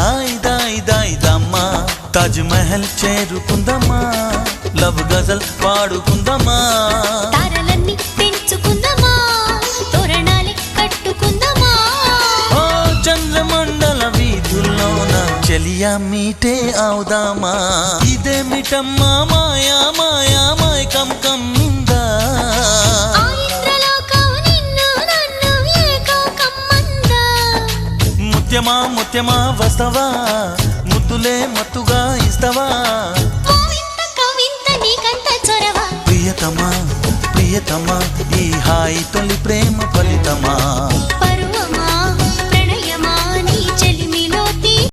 దాయి దాయి దాయి దమ్మా తాజ్ మహల్ చేరుకుందమ్మా లవ్ గజల్ పాడుకుందమ్మా తారలన్నీ పెంచుకుందమ్మా తోరణాలే కట్టుకుందమ్మా ఓ చంద్రమండల వీధుల్లోన చెలియా మీటే అవుదామా ఇదే మిటమ్మా మాయా మాయా మాయ కమ్ కమ్మిందా ముత్యమా ముత్యమా వస్తవా ముద్దులే మత్తుగా ఇస్తవా ప్రియతమా ప్రియతమా ఈ హాయి తొలి ప్రేమ ఫలితమా